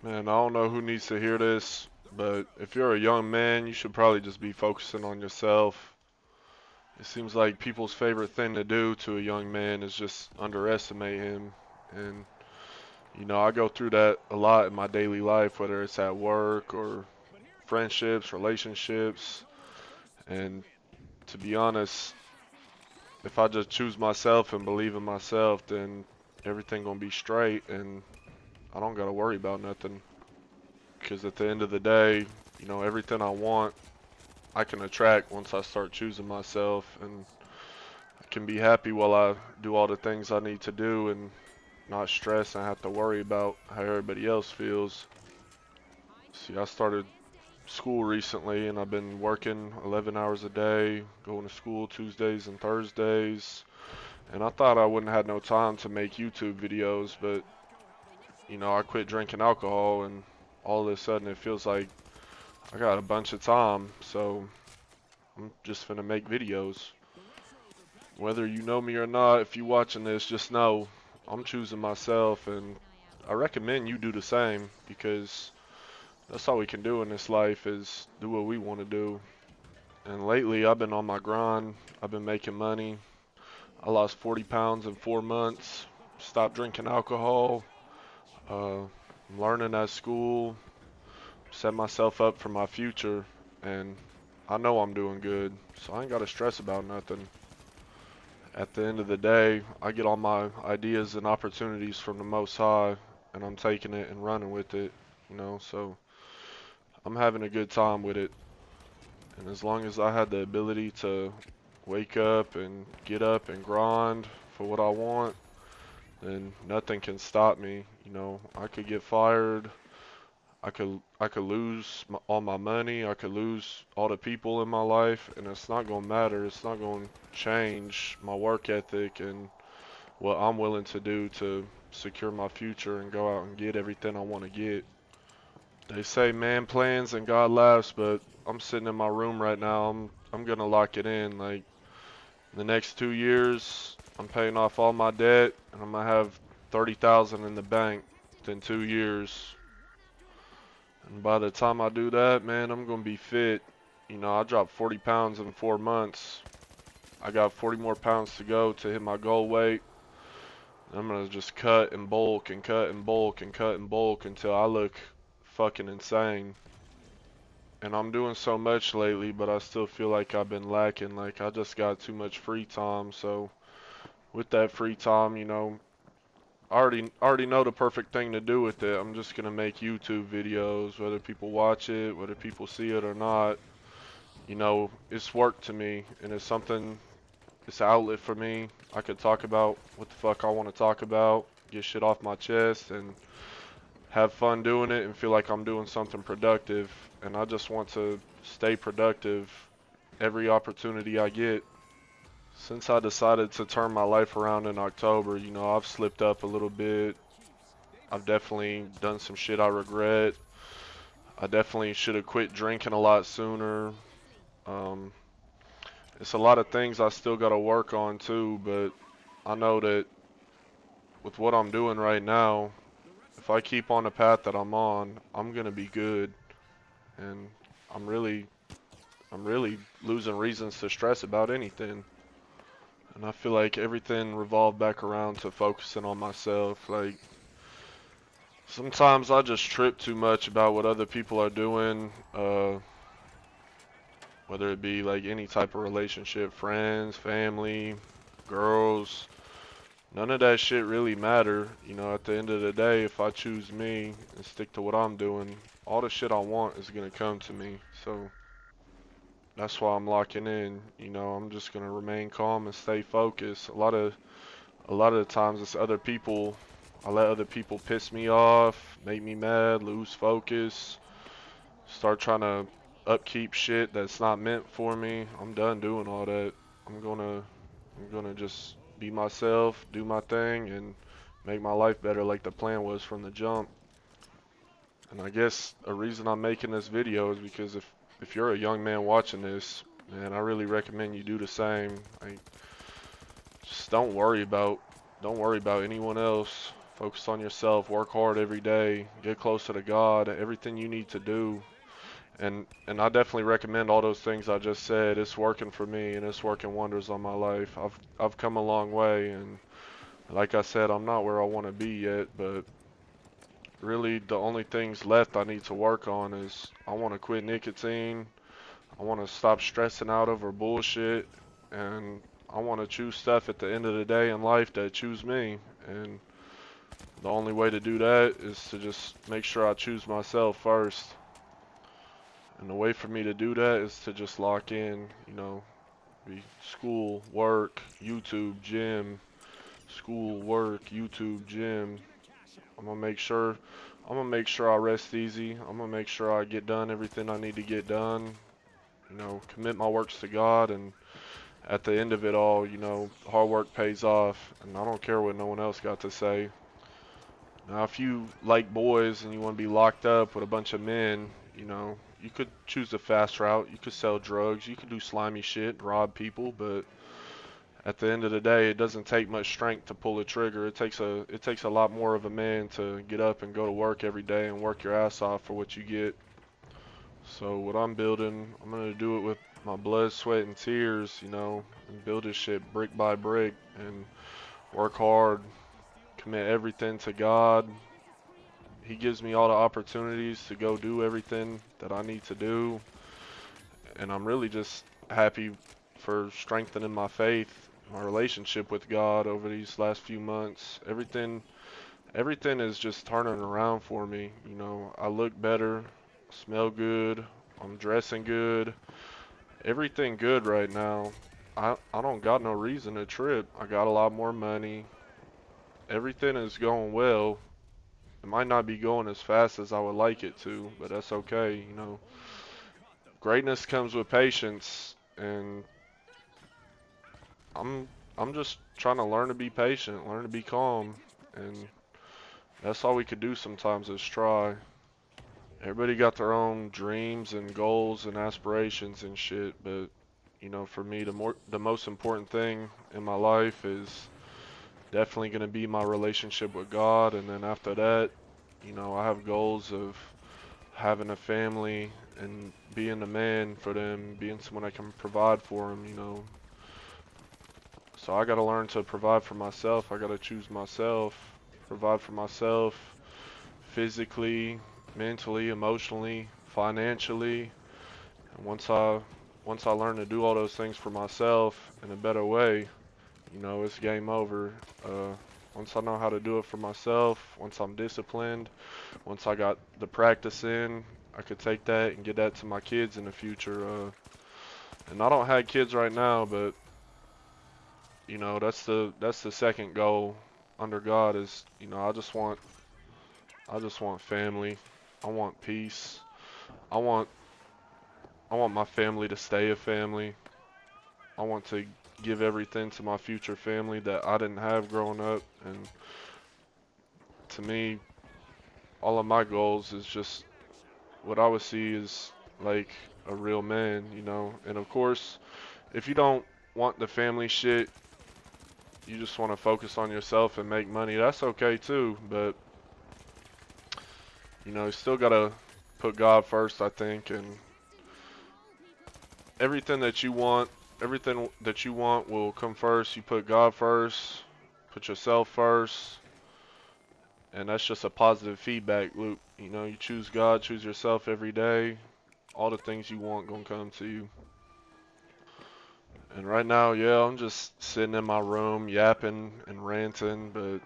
Man, I don't know who needs to hear this, but if you're a young man, you should probably just be focusing on yourself. It seems like people's favorite thing to do to a young man is just underestimate him. And, I go through that a lot in my daily life, whether it's at work or friendships, relationships. And to be honest, if I just choose myself and believe in myself, then everything gonna be straight and I don't gotta worry about nothing. Because at the end of the day, everything I want, I can attract once I start choosing myself, and I can be happy while I do all the things I need to do and not stress and have to worry about how everybody else feels. See, I started school recently and I've been working 11 hours a day, going to school Tuesdays and Thursdays, and I thought I wouldn't have no time to make YouTube videos, but I quit drinking alcohol and all of a sudden it feels like I got a bunch of time, so I'm just gonna make videos. Whether you know me or not, if you watching this, just know I'm choosing myself, and I recommend you do the same because that's all we can do in this life is do what we want to do. And lately, I've been on my grind. I've been making money. I lost 40 pounds in 4 months. Stopped drinking alcohol. I'm learning at school. Set myself up for my future, and I know I'm doing good, so I ain't got to stress about nothing. At the end of the day, I get all my ideas and opportunities from the Most High, and I'm taking it and running with it. So I'm having a good time with it. And as long as I had the ability to wake up and grind for what I want, then nothing can stop me. I could get fired. I could lose all my money. I could lose all the people in my life, and it's not gonna matter. It's not gonna change my work ethic and what I'm willing to do to secure my future and go out and get everything I want to get. They say man plans and God laughs, but I'm sitting in my room right now. I'm gonna lock it in. Like the next 2 years, I'm paying off all my debt, and I'm gonna have 30,000 in the bank within 2 years. And by the time I do that, man, I'm gonna be fit. I dropped 40 pounds in 4 months. I got 40 more pounds to go to hit my goal weight. I'm gonna just cut and bulk and cut and bulk and cut and bulk until I look fucking insane. And I'm doing so much lately, but I still feel like I've been lacking. Like I just got too much free time. So with that free time, I already know the perfect thing to do with it. I'm just gonna make YouTube videos, whether people watch it, whether people see it or not. It's work to me, and it's something. It's an outlet for me. I could talk about what the fuck I want to talk about, get shit off my chest, and have fun doing it and feel like I'm doing something productive. And I just want to stay productive every opportunity I get. Since I decided to turn my life around in October, I've slipped up a little bit. I've definitely done some shit I regret. I definitely should have quit drinking a lot sooner. Um, it's a lot of things I still got to work on too, but I know that with what I'm doing right now, if I keep on the path that I'm on, I'm gonna be good. And I'm really, I'm really losing reasons to stress about anything. And I feel like everything revolved back around to focusing on myself. Like sometimes I just trip too much about what other people are doing, whether it be like any type of relationship, friends, family, girls. None of that shit really matter. At the end of the day, if I choose me and stick to what I'm doing, all the shit I want is gonna come to me. So that's why I'm locking in. I'm just gonna remain calm and stay focused. A lot of the times it's other people. I let other people piss me off, make me mad, lose focus, start trying to upkeep shit that's not meant for me. I'm done doing all that. I'm gonna I'm gonna just be myself, do my thing, and make my life better like the plan was from the jump. And I guess a reason I'm making this video is because if you're a young man watching this, man, I really recommend you do the same. Just don't worry about anyone else. Focus on yourself, work hard every day, get closer to God, everything you need to do. And I definitely recommend all those things I just said. It's working for me and it's working wonders on my life. I've come a long way, and like I said, I'm not where I want to be yet, but really the only things left I need to work on is I want to quit nicotine. I want to stop stressing out over bullshit, and I want to choose stuff at the end of the day in life that choose me. And the only way to do that is to just make sure I choose myself first. And the way for me to do that is to just lock in, be school, work, YouTube, gym, school, work, YouTube, gym. I'm gonna make sure I'm gonna make sure I rest easy. I'm gonna make sure I get done everything I need to get done. Commit my works to God, and at the end of it all, hard work pays off, and I don't care what no one else got to say. Now, if you like boys and you want to be locked up with a bunch of men, you could choose the fast route. You could sell drugs. You could do slimy shit, rob people, but at the end of the day, it doesn't take much strength to pull a trigger. It takes a lot more of a man to get up and go to work every day and work your ass off for what you get. So what I'm building, I'm gonna do it with my blood, sweat, and tears, and build this shit brick by brick and work hard, commit everything to God. He gives me all the opportunities to go do everything that I need to do, and I'm really just happy for strengthening my faith, my relationship with God over these last few months. Everything is just turning around for me. I look better, smell good, I'm dressing good, everything good right now. I don't got no reason to trip. I got a lot more money. Everything is going well. It might not be going as fast as I would like it to, but that's okay. Greatness comes with patience, and I'm I'm just trying to learn to be patient, learn to be calm, and that's all we could do sometimes is try. Everybody got their own dreams and goals and aspirations and shit, but for me, the most important thing in my life is definitely going to be my relationship with God, and then after that, I have goals of having a family and being a man for them, being someone I can provide for them. So I got to learn to provide for myself. I got to choose myself, provide for myself physically, mentally, emotionally, financially. And once I learn to do all those things for myself in a better way, it's game over. Uh, once I know how to do it for myself, once I'm disciplined, once I got the practice in, I could take that and get that to my kids in the future. And I don't have kids right now, but that's the second goal under God is, I just want family. I want peace. I want I want my family to stay a family. I want to give everything to my future family that I didn't have growing up. And to me, all of my goals is just what I would see is like a real man. And of course, if you don't want the family shit, you just want to focus on yourself and make money, that's okay too. But, you still gotta put God first, I think. And everything that you want, everything that you want will come first. You put God first, put yourself first, and that's just a positive feedback loop. You choose God, choose yourself every day. All the things you want gonna come to you. And right now, yeah, I'm just sitting in my room yapping and ranting, but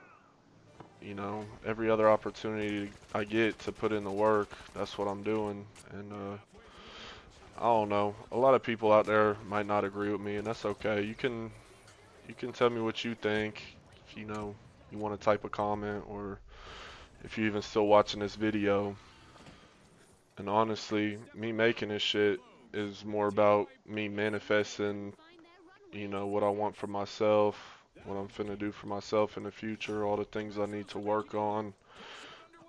every other opportunity I get to put in the work, that's what I'm doing. And I don't know. A lot of people out there might not agree with me, and that's okay. You can tell me what you think if you want to type a comment, or if you're even still watching this video. And honestly, me making this shit is more about me manifesting, what I want for myself, what I'm finna do for myself in the future, all the things I need to work on.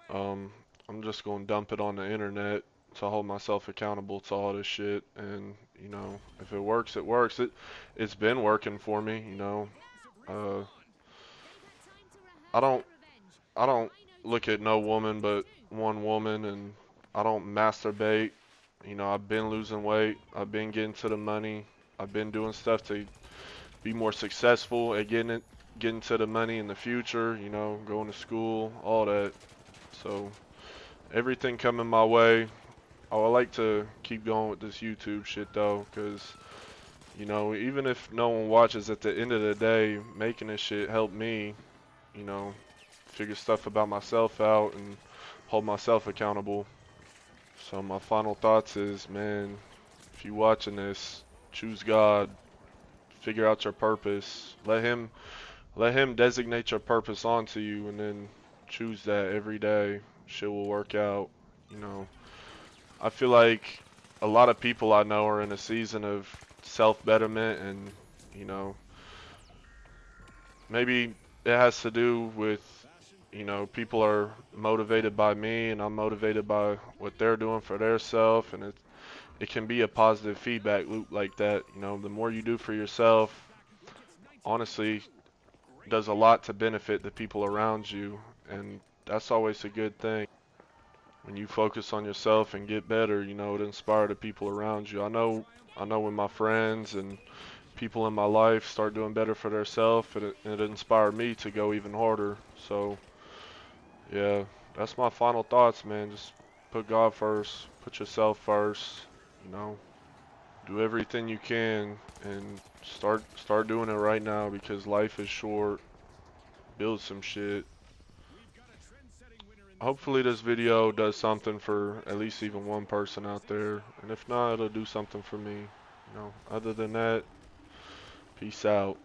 Um, I'm just gonna dump it on the internet to hold myself accountable to all this shit. And if it works, it works. It's been working for me. Uh, I don't I don't look at no woman but one woman, and I don't masturbate. You know, I've been losing weight. I've been getting to the money. I've been doing stuff to be more successful at getting to the money in the future. You know, going to school, all that. So everything coming my way. I would like to keep going with this YouTube shit though, cause you know, even if no one watches, at the end of the day, making this shit helped me, you know, figure stuff about myself out and hold myself accountable. So my final thoughts is, man, if you watching this, choose God, figure out your purpose, let him designate your purpose onto you, and then choose that every day. Shit will work out, you know. I feel like a lot of people I know are in a season of self-betterment, and you know, maybe it has to do with, you know, people are motivated by me and I'm motivated by what they're doing for their self, and it can be a positive feedback loop like that. You know, the more you do for yourself, honestly, does a lot to benefit the people around you, and that's always a good thing. When you focus on yourself and get better, you know, it inspires the people around you. I know when my friends and people in my life start doing better for themselves, it inspired me to go even harder. So, yeah, that's my final thoughts, man. Just put God first, put yourself first, you know, do everything you can and start doing it right now because life is short. Build some shit. Hopefully this video does something for at least even one person out there, and if not, it'll do something for me. You know, other than that, peace out.